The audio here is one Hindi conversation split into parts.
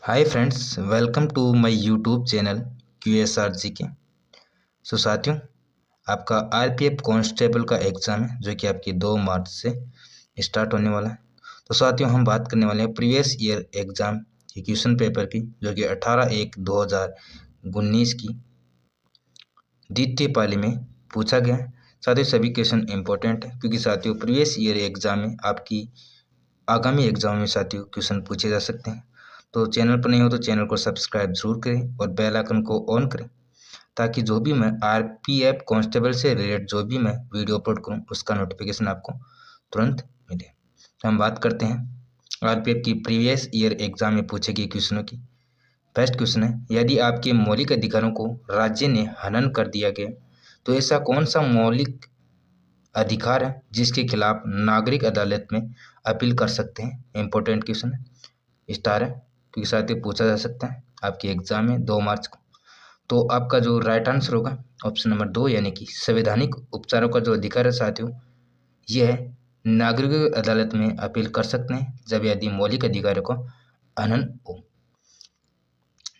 Hi friends, welcome to my YouTube channel QSRG के। साथियों, आपका आरपीएफ कांस्टेबल का एग्ज़ाम है जो कि आपकी 2 मार्च से स्टार्ट होने वाला है। तो साथियों, हम बात करने वाले हैं प्रीवियस ईयर एग्ज़ाम की क्वेश्चन पेपर की, जो कि 18/1/2019 की द्वितीय पाली में पूछा गया है। साथियों, सभी क्वेश्चन इंपॉर्टेंट है क्योंकि साथियों प्रीवियस ईयर एग्ज़ाम में आपकी आगामी एग्जाम में साथियों क्वेश्चन पूछे जा सकते हैं। तो चैनल पर नहीं हो तो चैनल को सब्सक्राइब जरूर करें और बेल आइकन को ऑन करें, ताकि जो भी मैं आरपीएफ कांस्टेबल से रिलेटेड जो भी मैं वीडियो अपलोड करूं उसका नोटिफिकेशन आपको तुरंत मिले। तो हम बात करते हैं आरपीएफ की प्रीवियस ईयर एग्जाम में पूछे गए क्वेश्चनों की। फर्स्ट क्वेश्चन है, यदि आपके मौलिक अधिकारों को राज्य ने हनन कर दिया गया तो ऐसा कौन सा मौलिक अधिकार है जिसके खिलाफ नागरिक अदालत में अपील कर सकते हैं? इंपॉर्टेंट क्वेश्चन है, स्टार है क्योंकि साथ ही पूछा जा सकता है आपके एग्जाम में 2 मार्च को। तो आपका जो राइट आंसर होगा ऑप्शन नंबर 2, यानी कि संवैधानिक उपचारों का जो अधिकार है साथियों, यह है नागरिक अदालत में अपील कर सकते हैं जब यदि मौलिक अधिकारों का हनन हो।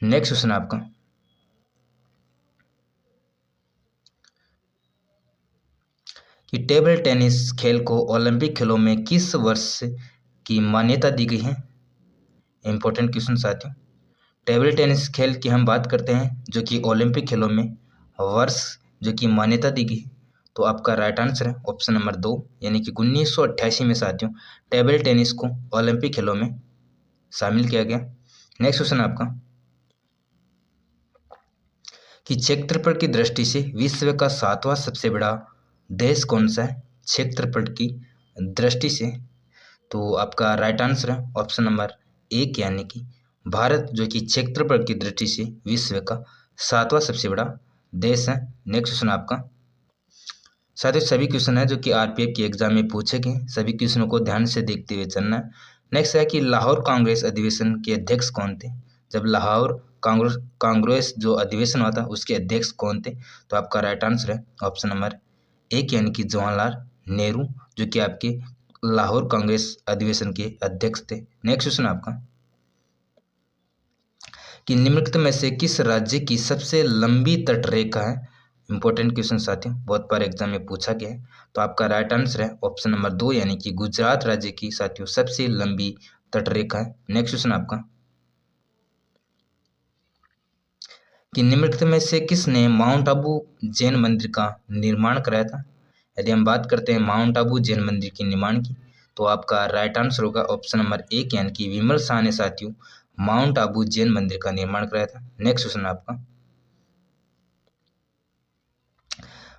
नेक्स्ट क्वेश्चन आपका, कि टेबल टेनिस खेल को ओलंपिक खेलों में किस वर्ष की मान्यता दी गई है? इंपॉर्टेंट क्वेश्चन साथियों, टेबल टेनिस खेल की हम बात करते हैं जो कि ओलंपिक खेलों में वर्ष जो कि मान्यता दी गई। तो आपका राइट आंसर है ऑप्शन नंबर 2, यानी कि 1988 में साथियों टेबल टेनिस को ओलंपिक खेलों में शामिल किया गया। नेक्स्ट क्वेश्चन आपका, कि क्षेत्रफल की दृष्टि से विश्व का 7वां सबसे बड़ा देश कौन सा है? क्षेत्रफल की दृष्टि से तो आपका राइट आंसर है ऑप्शन नंबर 1, यानी कि भारत, जो कि क्षेत्रफल की दृष्टि से विश्व का 7वां सबसे बड़ा देश है। नेक्स्ट क्वेश्चन आपका, साथियों सभी क्वेश्चन है जो कि आरपीएफ के एग्जाम में पूछे गए, सभी क्वेश्चनों को ध्यान से देखते हुए चलना है। नेक्स्ट है कि लाहौर कांग्रेस अधिवेशन के अध्यक्ष कौन थे? जब लाहौर कांग्रेस जो अधिवेशन हुआ था उसके अध्यक्ष कौन थे? तो आपका राइट आंसर है ऑप्शन नंबर 1, यानी कि जवाहरलाल नेहरू, जो कि आपके लाहौर कांग्रेस अधिवेशन के अध्यक्ष थे। नेक्स्ट क्वेश्चन आपका, कि निम्नलिखित में से किस राज्य की सबसे लंबी तटरेखा है? इंपॉर्टेंट क्वेश्चन साथियों, बहुत बार एग्जाम में पूछा गया है। तो आपका राइट आंसर है ऑप्शन नंबर 2, यानी कि गुजरात राज्य की साथियों सबसे लंबी तटरेखा है। नेक्स्ट क्वेश्चन आपका, कि निम्नलिखित में से किसने माउंट आबू जैन मंदिर का निर्माण कराया था? यदि हम बात करते हैं माउंट आबू जैन मंदिर के निर्माण की, तो आपका राइट आंसर होगा ऑप्शन नंबर 1, यानी कि विमल शाह ने साथियों माउंट आबू जैन मंदिर का निर्माण कराया था। नेक्स्ट क्वेश्चन आपका,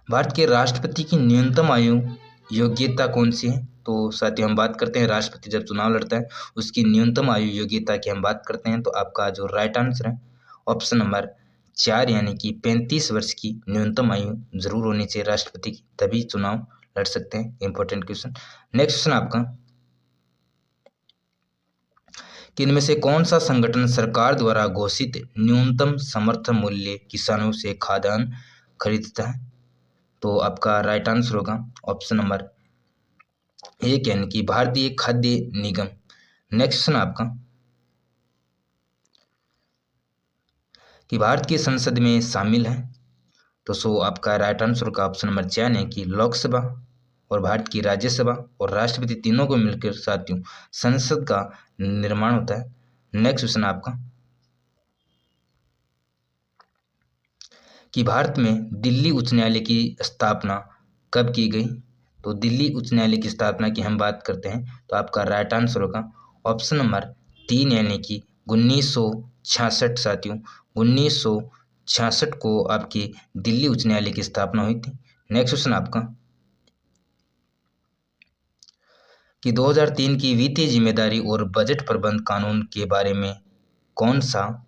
भारत के राष्ट्रपति की न्यूनतम आयु योग्यता कौन सी है? तो साथियों हम बात करते हैं राष्ट्रपति जब चुनाव लड़ता है उसकी न्यूनतम आयु योग्यता की हम बात करते हैं, तो आपका जो राइट आंसर है ऑप्शन नंबर 4, यानी कि 35 वर्ष की न्यूनतम आयु जरूर होनी चाहिए राष्ट्रपति की, तभी चुनाव लड़ सकते हैं। Important question. नेक्स्ट क्वेश्चन आपका, कि इनमें से कौन सा संगठन सरकार द्वारा घोषित न्यूनतम समर्थन मूल्य किसानों से खाद्यान्न खरीदता है? तो आपका राइट आंसर होगा ऑप्शन नंबर 1, यानी कि भारतीय खाद्य निगम। नेक्स्ट क्वेश्चन आपका, कि भारत की संसद में शामिल है, तो आपका राइट आंसर होगा ऑप्शन नंबर 4, है कि लोकसभा और भारत की राज्यसभा और राष्ट्रपति तीनों को मिलकर साथियों संसद का निर्माण होता है। नेक्स्ट क्वेश्चन आपका, कि भारत में दिल्ली उच्च न्यायालय की स्थापना कब की गई? तो दिल्ली उच्च न्यायालय की स्थापना की हम बात करते हैं, तो आपका राइट आंसर होगा ऑप्शन नंबर 3, यानी कि 1966 साथियों 1966 को आपकी दिल्ली उच्च न्यायालय की स्थापना हुई थी। नेक्स्ट क्वेश्चन आपका, कि 2003 की वित्तीय जिम्मेदारी और बजट प्रबंध कानून के बारे में कौन सा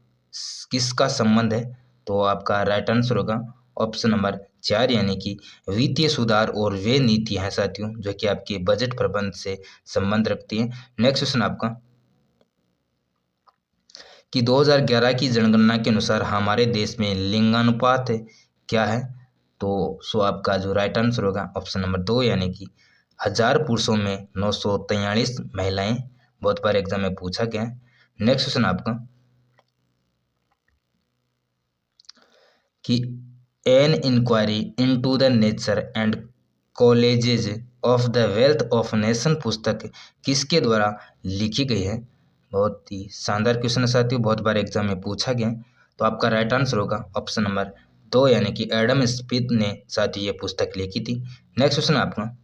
किसका संबंध है? तो आपका राइट आंसर होगा ऑप्शन नंबर 4, यानी कि वित्तीय सुधार और वे नीतियां हैं साथियों जो कि आपके बजट प्रबंध से संबंध रखती हैं। नेक्स्ट क्वेश्चन आपका, कि 2011 की जनगणना के अनुसार हमारे देश में लिंगानुपात क्या है? तो आपका जो राइट आंसर होगा ऑप्शन नंबर 2, यानी कि 1000 पुरुषों में 943 महिलाएं। बहुत बार एग्जाम में पूछा गया है। नेक्स्ट क्वेश्चन आपका, कि an inquiry into the nature and colleges of the wealth of nation पुस्तक किसके द्वारा लिखी गई है। बहुत ही शानदार क्वेश्चन है साथियों, बहुत बार एग्जाम में पूछा गया है। तो आपका राइट आंसर होगा ऑप्शन नंबर 2 यानी कि एडम स्मिथ ने साथियों ये पुस्तक लिखी थी। नेक्स्ट क्वेश्चन आपका,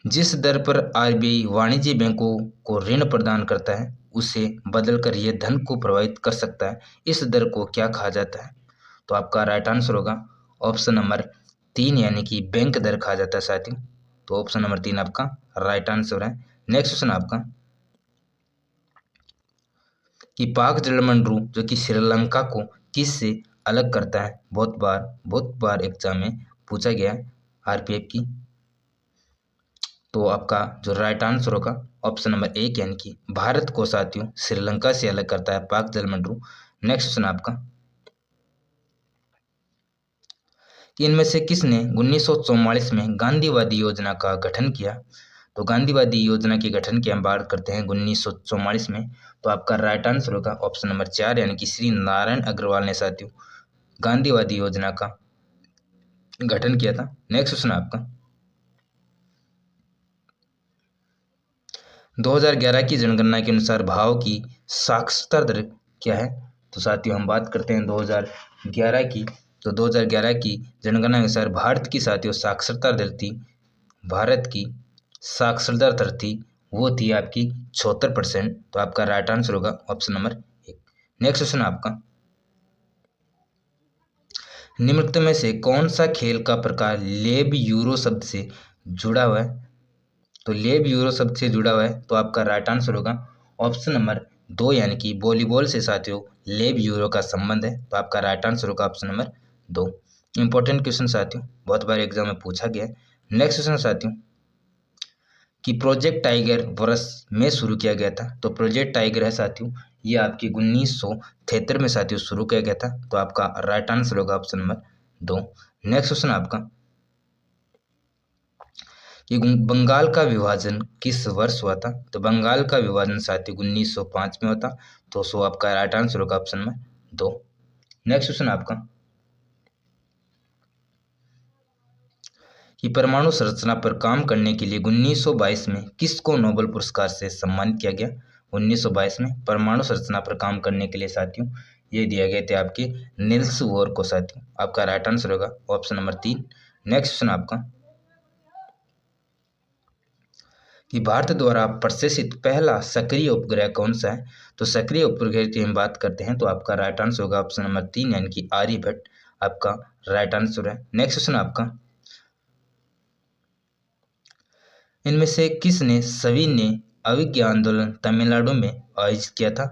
जिस दर पर आरबीआई वाणिज्य बैंकों को ऋण प्रदान करता है उसे बदलकर यह धन को प्रभावित कर सकता है, इस दर को क्या कहा जाता है। तो आपका राइट आंसर होगा ऑप्शन नंबर 3 यानी कि बैंक दर कहा जाता है साथियों। तो ऑप्शन नंबर 3 आपका राइट आंसर है। नेक्स्ट क्वेश्चन आपका, कि पाक जलमंडरू जो कि श्रीलंका को किस से अलग करता है, बहुत बार एग्जाम में पूछा गया है आरपीएफ की। तो आपका जो राइट आंसर होगा ऑप्शन नंबर 1 यानी कि भारत को साथियों श्रीलंका से अलग करता है पाक जलमंडरू। नेक्स्ट क्वेश्चन आपका, कि इनमें से किसने 1944 में गांधीवादी योजना का गठन किया। तो गांधीवादी योजना के गठन की हम बात करते हैं 1944 में। तो आपका राइट आंसर होगा ऑप्शन नंबर 4 यानी कि श्री नारायण अग्रवाल ने साथियों गांधीवादी योजना का गठन किया था। नेक्स्ट क्वेश्चन आपका, 2011 की जनगणना के अनुसार भाव की साक्षरता दर क्या है। तो साथियों हम बात करते हैं 2011 की। तो 2011 की जनगणना के अनुसार भारत की साक्षरता दर थी वो थी आपकी 76%। तो आपका राइट आंसर होगा ऑप्शन नंबर 1। नेक्स्ट क्वेश्चन आपका, निम्नलिखित में से कौन सा खेल का प्रकार लेब यूरो शब्द से जुड़ा हुआ है। तो लेब यूरो शब्द से जुड़ा हुआ है। तो आपका राइट आंसर होगा ऑप्शन नंबर 2 यानी कि वॉलीबॉल से साथियों लेब यूरो का संबंध है। तो आपका राइट आंसर होगा ऑप्शन नंबर 2। इंपॉर्टेंट क्वेश्चन साथियों, बहुत बार एग्जाम में पूछा गया है। नेक्स्ट क्वेश्चन साथियों, कि प्रोजेक्ट टाइगर वर्ष में शुरू किया गया था। तो प्रोजेक्ट टाइगर है साथियों ये आपकी 1973 में साथियों शुरू किया गया था। तो आपका राइट आंसर होगा ऑप्शन नंबर 2। नेक्स्ट क्वेश्चन आपका, कि बंगाल का विभाजन किस वर्ष हुआ था। तो बंगाल का विभाजन साथियों 1905 में हुआ था। तो सो आपका राइट आंसर होगा ऑप्शन नंबर 2। नेक्स्ट क्वेश्चन आपका, कि परमाणु संरचना पर काम करने के लिए 1922 में किसको नोबेल पुरस्कार से सम्मानित किया गया। 1922 में परमाणु संरचना पर काम करने के लिए साथियों ये दिए गए थे आपके निल्स बोर को साथियों। आपका राइट आंसर होगा ऑप्शन नंबर 3। नेक्स्ट क्वेश्चन आपका, कि भारत द्वारा प्रक्षेपित पहला सक्रिय उपग्रह कौन सा है। तो सक्रिय उपग्रह की हम बात करते हैं तो आपका राइट आंसर होगा ऑप्शन नंबर 3 यानी कि आर्यभट्ट आपका राइट आंसर है। नेक्स्ट क्वेश्चन आपका, इनमें से किसने सभी ने अविज्ञ आंदोलन तमिलनाडु में आयोजित किया था।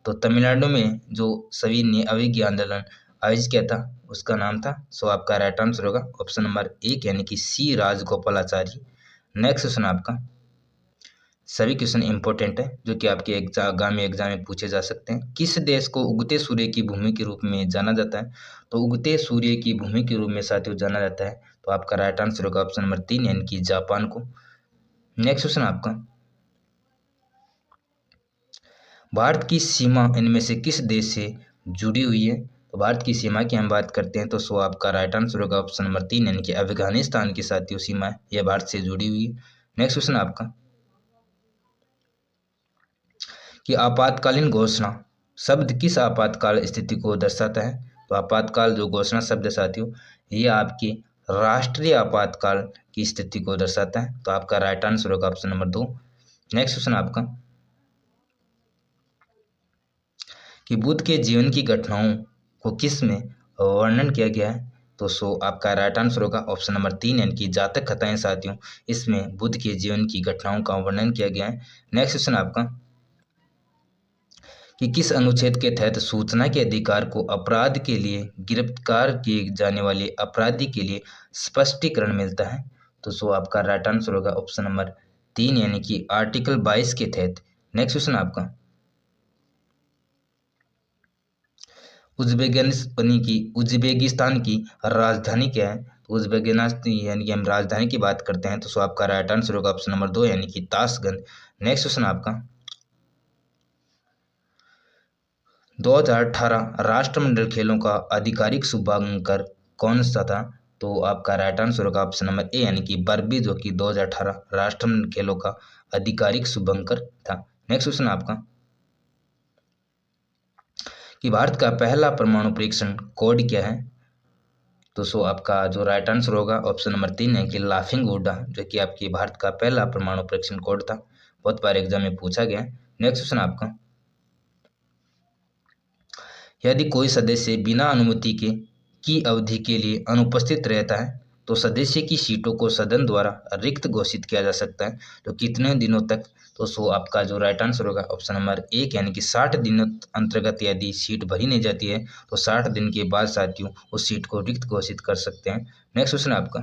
तो तमिलनाडु में जो सभी ने अविज्ञ आंदोलन आयोजित किया था उसका नाम था। सो आपका राइट आंसर होगा ऑप्शन नंबर 1 यानी कि सी राजगोपालाचारी। नेक्स्ट क्वेश्चन आपका, सभी क्वेश्चन इंपॉर्टेंट है जो कि आपके आगामी एग्जाम में पूछे जा सकते हैं। किस देश को उगते सूर्य की भूमि के रूप में जाना जाता है। तो उगते सूर्य की भूमि के रूप में साथियों जाना जाता है। तो आपका राइट आंसर होगा ऑप्शन नंबर 3 यानी कि जापान को। नेक्स्ट क्वेश्चन आपका, भारत की सीमा इनमें से किस देश से जुड़ी हुई है। तो भारत की सीमा की हम बात करते हैं तो सो आपका राइट आंसर होगा ऑप्शन नंबर 3 यानी कि अफगानिस्तान की साथियों सीमा है यह भारत से जुड़ी हुई है। नेक्स्ट क्वेश्चन आपका, कि आपातकालीन घोषणा शब्द किस आपातकाल स्थिति को दर्शाता है। तो आपातकाल जो घोषणा शब्द है साथियों ये आपकी राष्ट्रीय आपातकाल की स्थिति को दर्शाता है। तो आपका राइट आंसर होगा ऑप्शन नंबर 2। नेक्स्ट क्वेश्चन आपका, कि बुद्ध के जीवन की घटनाओं को किस में वर्णन किया गया है। तो सो आपका राइट आंसर होगा ऑप्शन नंबर 3 यानी कि जातक कथाएं साथियों इसमें बुद्ध के जीवन की घटनाओं का वर्णन किया गया है। नेक्स्ट क्वेश्चन आपका, कि किस अनुच्छेद के तहत सूचना के अधिकार को अपराध के लिए गिरफ्तार किए जाने वाले अपराधी के लिए स्पष्टीकरण मिलता है। तो सो आपका राइट आंसर होगा ऑप्शन नंबर 3 यानी कि आर्टिकल 22 के तहत। नेक्स्ट क्वेश्चन आपका, उज्बेकिस्तान की राजधानी क्या है। तो उज्बेकिस्तान यानी कि हम राजधानी की बात करते हैं तो सो आपका राइट आंसर होगा ऑप्शन नंबर 2 यानी कि ताशकंद। नेक्स्ट क्वेश्चन आपका, 2018 राष्ट्रमंडल खेलों का आधिकारिक शुभांकर कौन सा था? तो आपका राइट आंसर होगा ऑप्शन नंबर ए यानी कि बर्बी, जो कि 2018 राष्ट्रमंडल खेलों का आधिकारिक शुभंकर था। नेक्स्ट क्वेश्चन आपका कि भारत का पहला परमाणु परीक्षण कोड क्या है? तो आपका जो राइट आंसर होगा ऑप्शन नंबर 3 है कि लाफिंग बूढ़ा, जो कि आपकी भारत का पहला परमाणु परीक्षण कोड था। बहुत बार एग्जाम में पूछा गया है। नेक्स्ट क्वेश्चन आपका यदि कोई सदस्य बिना अनुमति के की अवधि के लिए अनुपस्थित रहता है तो सदस्य की सीटों को सदन द्वारा रिक्त घोषित किया जा सकता है। तो कितने दिनों तक? तो आपका जो राइट आंसर होगा ऑप्शन नंबर 1 यानी कि 60 दिनों अंतर्गत यदि सीट भरी नहीं जाती है तो 60 दिन के बाद साथियों उस सीट को रिक्त घोषित कर सकते हैं। नेक्स्ट क्वेश्चन आपका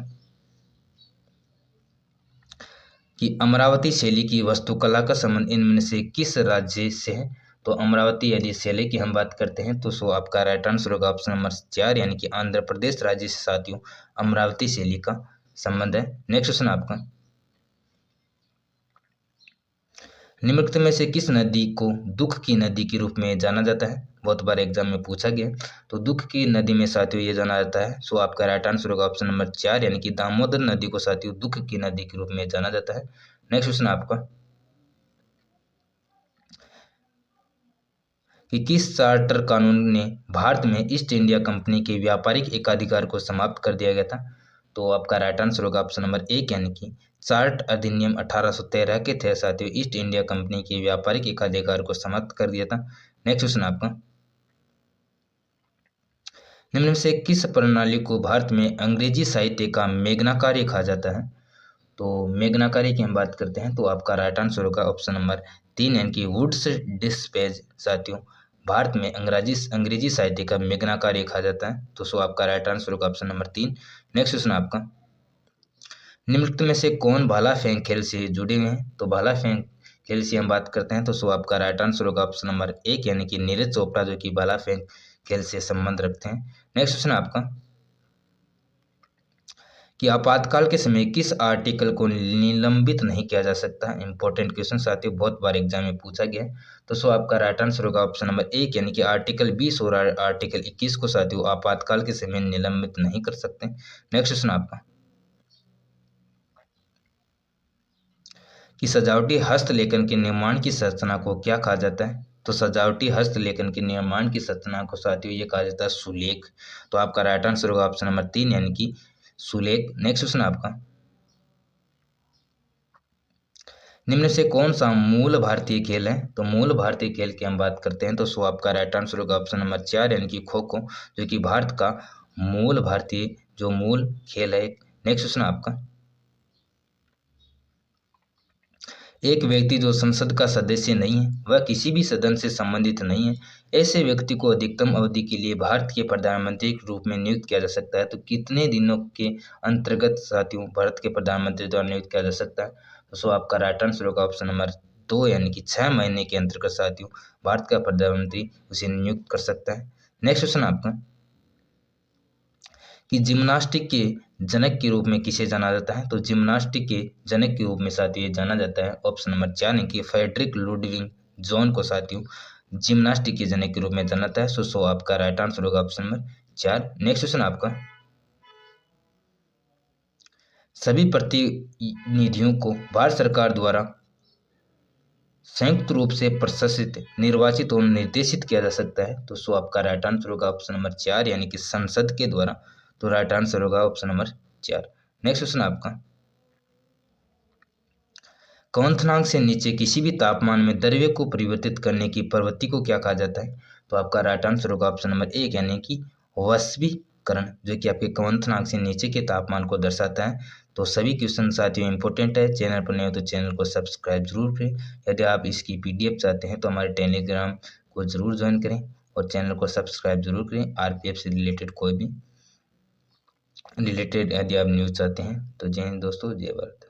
कि अमरावती शैली की वास्तुकला का संबंध इनमें से किस राज्य से है? तो अमरावती यदि शैली की हम बात करते हैं तो आपका राइट आंसर होगा ऑप्शन नंबर 4 यानी कि आंध्र प्रदेश राज्य से साथियों अमरावती शैली का संबंध है। नेक्स्ट क्वेश्चन आपका निम्नलिखित में से किस नदी को दुख की नदी के रूप में जाना जाता है? बहुत बार एग्जाम में पूछा गया। तो दुख की नदी में साथियों ये जाना जाता है। आपका राइट आंसर होगा ऑप्शन नंबर 4 यानी कि दामोदर नदी को साथियों दुख की नदी के रूप में जाना जाता है। नेक्स्ट क्वेश्चन आपका कि किस चार्टर कानून ने भारत में ईस्ट इंडिया कंपनी के व्यापारिक एकाधिकार को समाप्त कर दिया गया था? तो आपका राइट आंसर होगा ऑप्शन नंबर 1 यानी कि चार्ट अधिनियम 1813 के तहत साथियों ईस्ट इंडिया कंपनी के व्यापारिक एकाधिकार को समाप्त कर दिया था। नेक्स्ट क्वेश्चन आपका निम्न में से किस प्रणाली को भारत में अंग्रेजी साहित्य का मेघना कार्य कहा जाता है? तो मेघना कार्य की हम बात करते हैं तो आपका राइट आंसर होगा ऑप्शन नंबर 3 यानी कि वुड्स डिस्पेज साथियों भारत में अंग्रेजी साहित्य का मेघना कार्य कहा जाता है। तो आपका राइट आंसर होगा ऑप्शन नंबर 3। नेक्स्ट क्वेश्चन आपका निम्नलिखित में से कौन भाला फेंक खेल से जुड़े हुए हैं? तो भाला फेंक खेल से हम बात करते हैं तो आपका राइट आंसर होगा ऑप्शन नंबर 1 यानी कि नीरज चोपड़ा, जो कि भाला फेंक खेल से संबंध रखते हैं। नेक्स्ट क्वेश्चन आपका कि आपातकाल के समय किस आर्टिकल को निलंबित नहीं किया जा सकता? इंपॉर्टेंट क्वेश्चन साथियों बहुत बार एग्जाम में पूछा गया है। तो आपका राइट आंसर होगा ऑप्शन नंबर 1 यानी कि आर्टिकल 20 और आर्टिकल 21 को साथियों आपातकाल के समय निलंबित नहीं कर सकते। नेक्स्ट क्वेश्चन आपका कि सजावटी हस्तलेखन के निर्माण की संरचना को क्या कहा जाता है? तो सजावटी हस्तलेखन के निर्माण की संरचना को साथियों ये कहा जाता है सुलेख। तो आपका राइट आंसर होगा ऑप्शन नंबर 3 यानी कि सुलेख। नेक्स्ट क्वेश्चन आपका निम्न से कौन सा मूल भारतीय खेल है? तो मूल भारतीय खेल की हम बात करते हैं तो आपका राइट आंसर होगा ऑप्शन नंबर 4 यानी कि खो खो, जो कि भारत का मूल भारतीय जो मूल खेल है। नेक्स्ट क्वेश्चन आपका एक व्यक्ति जो संसद का सदस्य नहीं है वह किसी भी सदन से संबंधित नहीं है, ऐसे व्यक्ति को अधिकतम अवधि के लिए भारत के प्रधानमंत्री के रूप में नियुक्त किया जा सकता है। तो कितने दिनों के अंतर्गत साथियों भारत के प्रधानमंत्री द्वारा नियुक्त किया जा सकता है? तो आपका राइट आंसर होगा ऑप्शन नंबर 2 यानी कि 6 महीने के अंतर्गत साथियों भारत का प्रधानमंत्री उसे नियुक्त कर सकता है। नेक्स्ट क्वेश्चन आपका कि जिम्नास्टिक के जनक के रूप में किसे जाना जाता है? तो जिम्नास्टिक के जनक के रूप में साथियों ये जाना जाता है ऑप्शन नंबर 4 यानी कि फ्रेडरिक लुडविग जॉन को साथियों जिम्नास्टिक के जनक के रूप में जाना जाता है। आपका राइट आंसर होगा ऑप्शन नंबर 4। नेक्स्ट क्वेश्चन आपका सभी प्रतिनिधियों को भारत सरकार द्वारा संयुक्त रूप से प्रशासित, निर्वाचित और निर्देशित किया जा सकता है। तो आपका राइट आंसर होगा ऑप्शन नंबर 4 यानी कि संसद के द्वारा। तो राइट आंसर होगा ऑप्शन नंबर 4। नेक्स्ट क्वेश्चन आपका क्वथनांक से नीचे किसी भी तापमान में द्रव्य को परिवर्तित करने की प्रवृत्ति को क्या कहा जाता है? तो आपका राइट आंसर होगा ऑप्शन नंबर 1 यानी कि वाष्पीकरण, जो कि आपके क्वथनांक से नीचे के तापमान को दर्शाता है। तो सभी क्वेश्चन साथियों इंपॉर्टेंट है। चैनल पर नए हो तो चैनल को सब्सक्राइब जरूर करें। यदि आप इसकी PDF चाहते हैं तो हमारे टेलीग्राम को जरूर ज्वाइन करें और चैनल को सब्सक्राइब जरूर करें। RPF से रिलेटेड कोई भी यदि आप न्यूज़ चाहते हैं तो जय हिंद दोस्तों, जय भारत।